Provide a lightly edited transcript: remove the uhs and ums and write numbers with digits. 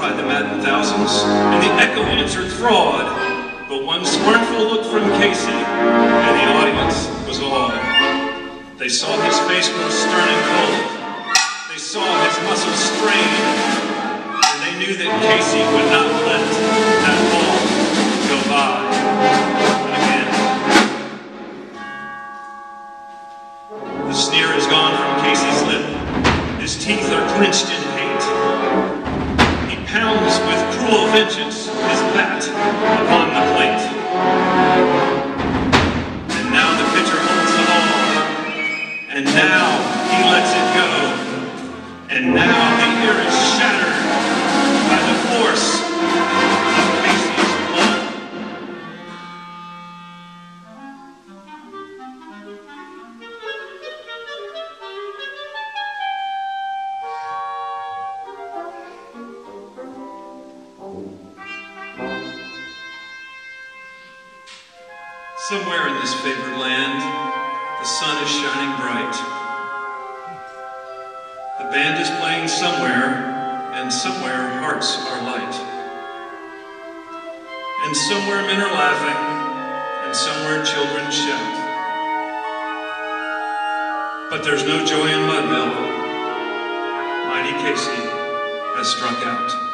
cried the maddened thousands, and the echo answered fraud. But one scornful look from Casey, and the audience was awed. They saw his face grow stern and cold. They saw his muscles strain, and they knew that Casey would not let that ball go by again. The sneer is gone from Casey's lip. His teeth are clenched in hate. He pounds with cruel vengeance his bat upon the plate. And now the pitcher holds the ball. And now he lets it go. And now the air is shattered by the force of Casey's blood. Somewhere in this favored land, the sun is shining bright. The band is playing somewhere, and somewhere hearts are light. And somewhere men are laughing, and somewhere children shout. But there's no joy in Mudville. Mighty Casey has struck out.